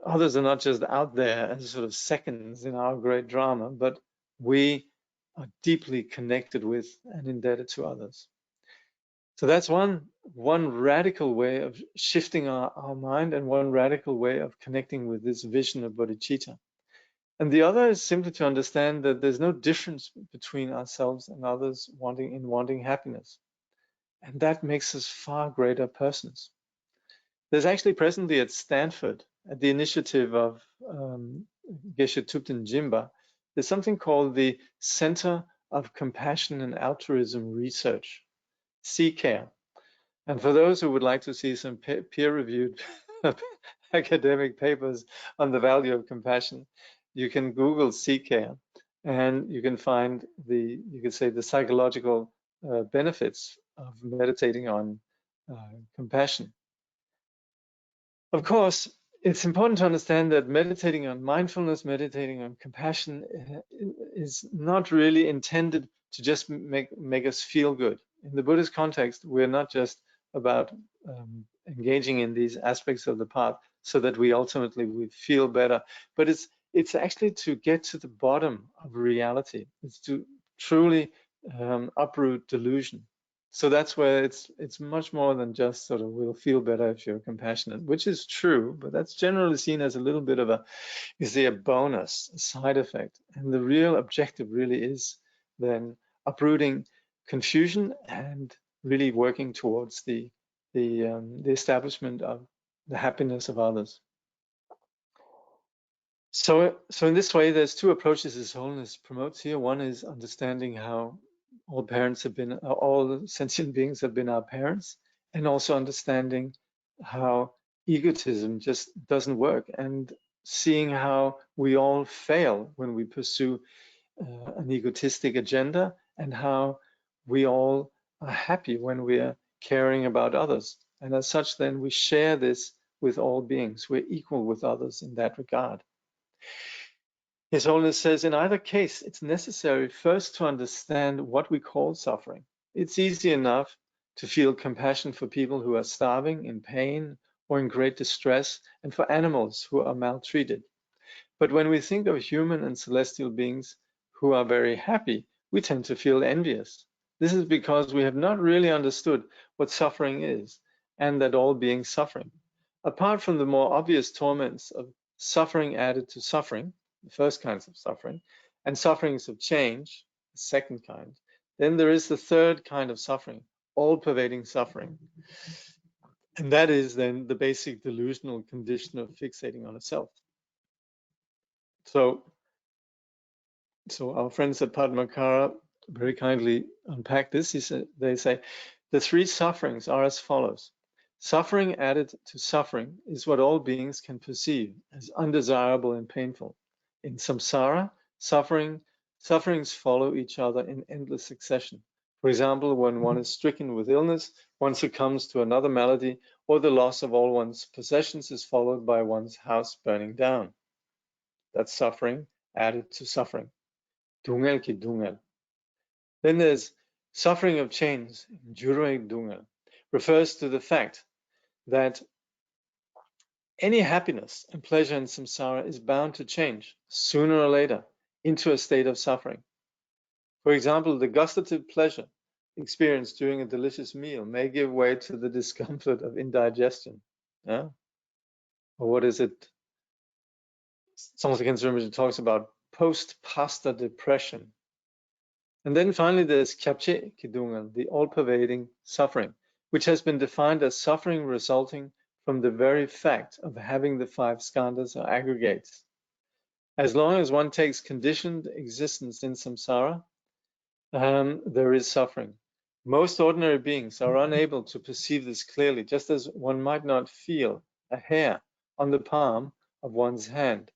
Others are not just out there as sort of seconds in our great drama, but we are deeply connected with and indebted to others. So that's one radical way of shifting our mind, and one radical way of connecting with this vision of bodhicitta. And the other is simply to understand that there's no difference between ourselves and others wanting happiness. And that makes us far greater persons. There's actually presently at Stanford, at the initiative of Geshe Thupten Jinpa, there's something called the Center of Compassion and Altruism Research, CCARE. And for those who would like to see some peer-reviewed academic papers on the value of compassion, you can Google CCARE, and you can find you could say, the psychological benefits of meditating on compassion. Of course, it's important to understand that meditating on mindfulness, meditating on compassion is not really intended to just make us feel good. In the Buddhist context, we're not just about engaging in these aspects of the path so that we ultimately feel better, but it's actually to get to the bottom of reality. It's to truly uproot delusion. So that's where it's much more than just sort of we'll feel better if you're compassionate, which is true, but that's generally seen as a little bit of a bonus, a side effect. And the real objective really is then uprooting confusion and really working towards the establishment of the happiness of others. So in this way, there's two approaches His Holiness promotes here. One is understanding how all sentient beings have been our parents, and also understanding how egotism just doesn't work, and seeing how we all fail when we pursue an egotistic agenda, and how we all are happy when we are caring about others. And as such, then we share this with all beings. We're equal with others in that regard. His Holiness says, in either case, it's necessary first to understand what we call suffering. It's easy enough to feel compassion for people who are starving, in pain, or in great distress, and for animals who are maltreated. But when we think of human and celestial beings who are very happy, we tend to feel envious. This is because we have not really understood what suffering is and that all beings suffering. Apart from the more obvious torments of suffering added to suffering, the first kinds of suffering, and sufferings of change, the second kind, then there is the third kind of suffering, all-pervading suffering. And that is then the basic delusional condition of fixating on a self. So our friends at Padmakara very kindly unpack this. They say, the three sufferings are as follows. Suffering added to suffering is what all beings can perceive as undesirable and painful. In samsara, sufferings follow each other in endless succession. For example, when one is stricken with illness, one succumbs to another malady, or the loss of all one's possessions is followed by one's house burning down. That's suffering added to suffering. Dungel ki dungel. Then there's suffering of change, jure dungel, refers to the fact that any happiness and pleasure in samsara is bound to change sooner or later into a state of suffering. For example, the gustative pleasure experienced during a delicious meal may give way to the discomfort of indigestion. Yeah? Or what is it? Something Rinpoche talks about post-pasta depression. And then finally, there's Kyabche Kidungan, the all-pervading suffering, which has been defined as suffering resulting from the very fact of having the five skandhas or aggregates. As long as one takes conditioned existence in samsara, there is suffering. Most ordinary beings are unable to perceive this clearly, just as one might not feel a hair on the palm of one's hand.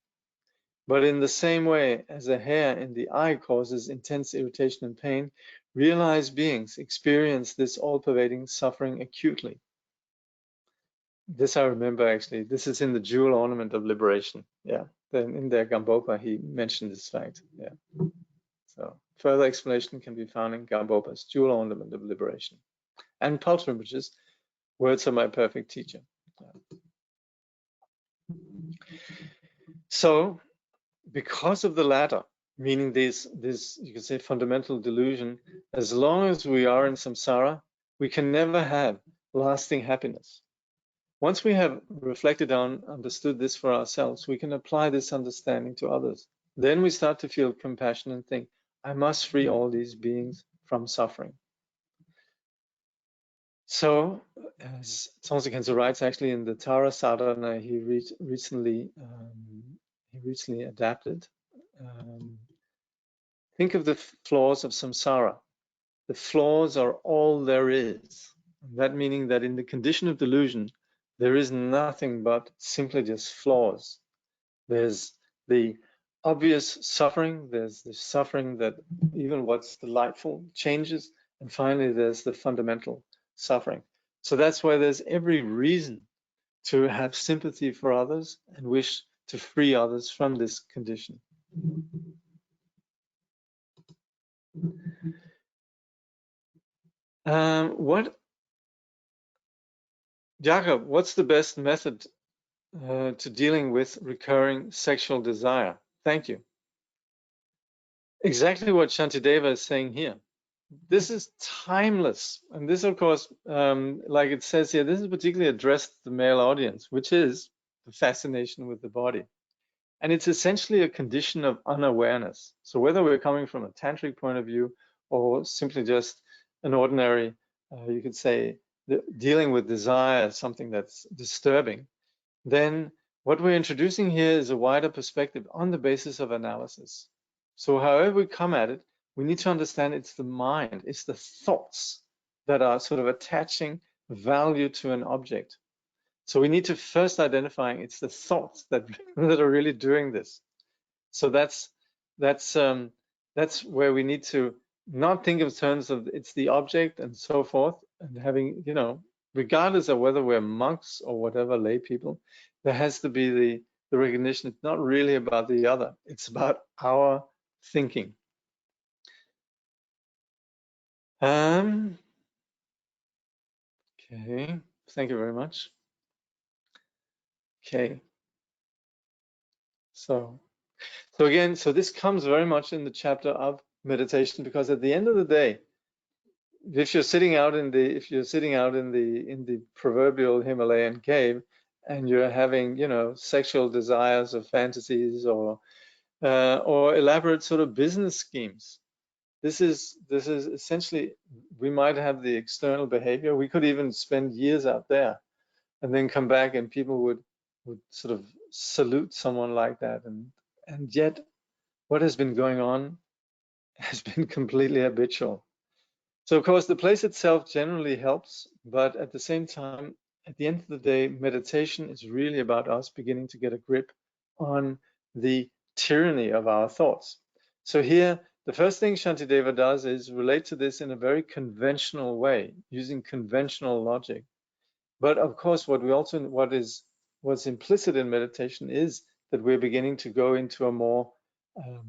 But in the same way as a hair in the eye causes intense irritation and pain, realized beings experience this all-pervading suffering acutely. This I remember actually. This is in the jewel ornament of liberation. Yeah, then in their Gambopa he mentioned this fact. Yeah. So further explanation can be found in Gambopa's jewel ornament of liberation, and Pulse Rinpoche's words of my perfect teacher. Yeah. So, because of the latter, meaning this you could say fundamental delusion, as long as we are in samsara, we can never have lasting happiness. Once we have reflected on, understood this for ourselves, we can apply this understanding to others. Then we start to feel compassion and think, I must free all these beings from suffering. So, as Tsongtse Khenso writes, actually in the Tara Sadhana he recently adapted. Think of the flaws of samsara. The flaws are all there is. That meaning that in the condition of delusion, there is nothing but simply just flaws. There's the obvious suffering, there's the suffering that even what's delightful changes, and finally there's the fundamental suffering. So that's why there's every reason to have sympathy for others and wish to free others from this condition. Jakob, what's the best method to dealing with recurring sexual desire? Thank you. Exactly what Shantideva is saying here. This is timeless. And this, of course, like it says here, this is particularly addressed to the male audience, which is the fascination with the body. And it's essentially a condition of unawareness. So whether we're coming from a tantric point of view or simply just an ordinary, you could say, dealing with desire, something that's disturbing, then what we're introducing here is a wider perspective on the basis of analysis. So however we come at it, we need to understand it's the mind, it's the thoughts that are sort of attaching value to an object. So we need to first identify it's the thoughts that are really doing this. So that's where we need to not think in terms of it's the object and so forth, and having, you know, regardless of whether we're monks or whatever lay people, there has to be the recognition it's not really about the other, it's about our thinking. Okay, thank you very much. Okay, so So again, so this comes very much in the chapter of meditation, because at the end of the day, if you're sitting out in the proverbial Himalayan cave, and you're having, you know, sexual desires or fantasies, or elaborate sort of business schemes, this is essentially, we might have the external behavior. We could even spend years out there and then come back, and people would sort of salute someone like that, and yet what has been going on has been completely habitual. So of course the place itself generally helps, but at the same time, at the end of the day, meditation is really about us beginning to get a grip on the tyranny of our thoughts. So here, the first thing Shantideva does is relate to this in a very conventional way, using conventional logic. But of course, what's implicit in meditation is that we're beginning to go into a more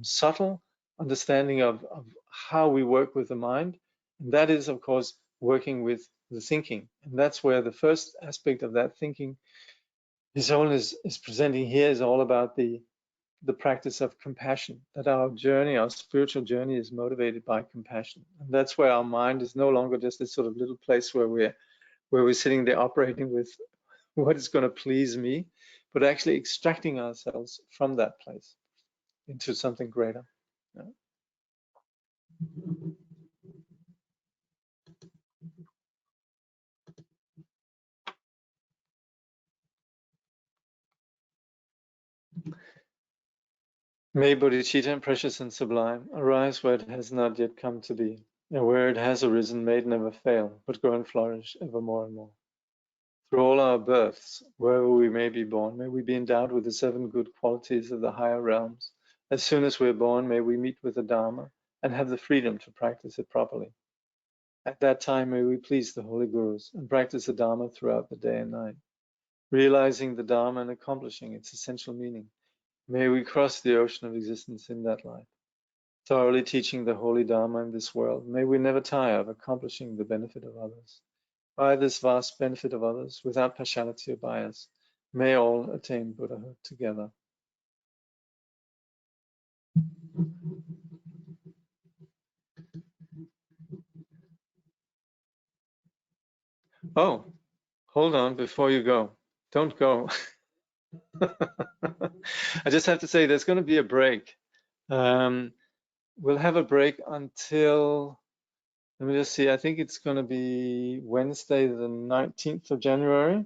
subtle understanding of how we work with the mind. And that is, of course, working with the thinking. And that's where the first aspect of that thinking is presenting here, is all about the practice of compassion, that our journey, our spiritual journey, is motivated by compassion. And that's where our mind is no longer just this sort of little place where we're sitting there operating with what is going to please me, but actually extracting ourselves from that place into something greater. Yeah. May bodhicitta, precious and sublime, arise where it has not yet come to be, and where it has arisen, may it never fail, but grow and flourish ever more and more. Through all our births, wherever we may be born, may we be endowed with the 7 good qualities of the higher realms. As soon as we're born, may we meet with the Dharma and have the freedom to practice it properly. At that time, may we please the holy gurus and practice the Dharma throughout the day and night, realizing the Dharma and accomplishing its essential meaning. May we cross the ocean of existence in that life, thoroughly teaching the holy Dharma in this world. May we never tire of accomplishing the benefit of others. By this vast benefit of others, without partiality or bias, may all attain Buddhahood together. Oh, hold on before you go. Don't go. I just have to say there's going to be a break. We'll have a break until, let me just see, I think it's going to be Wednesday, the 19th of January.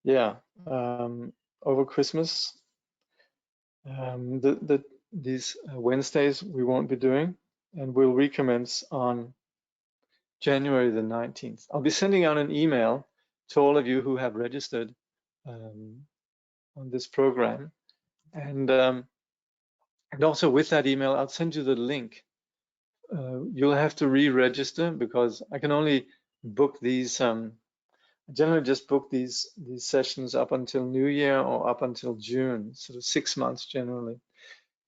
Yeah, over Christmas. These Wednesdays we won't be doing, and we'll recommence on January the 19th. I'll be sending out an email to all of you who have registered on this program, and also with that email, I'll send you the link. You'll have to re-register, because I can only book these. I generally just book these sessions up until New Year or up until June, sort of 6 months generally.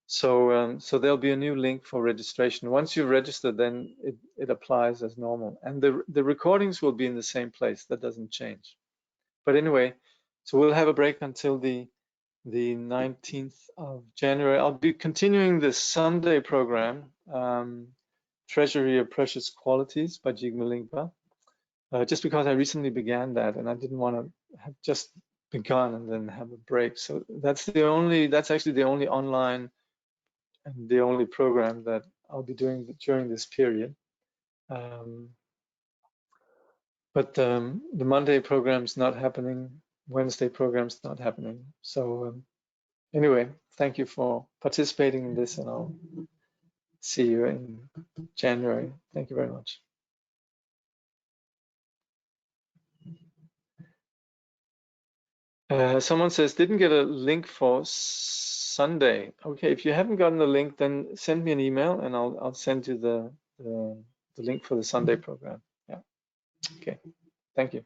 So there'll be a new link for registration. Once you've registered, then it applies as normal, and the recordings will be in the same place. That doesn't change. But anyway, so we'll have a break until the 19th of January. I'll be continuing the Sunday program, Treasury of Precious Qualities by Jigme Lingpa, just because I recently began that, and I didn't want to have just begun and then have a break. So that's actually the only online and the only program that I'll be doing during this period. But the Monday program's not happening, Wednesday program's not happening. So anyway, thank you for participating in this, and I'll see you in January. Thank you very much. Someone says, didn't get a link for Sunday. Okay, if you haven't gotten the link, then send me an email and I'll send you the link for the Sunday program. Yeah. Okay. Thank you.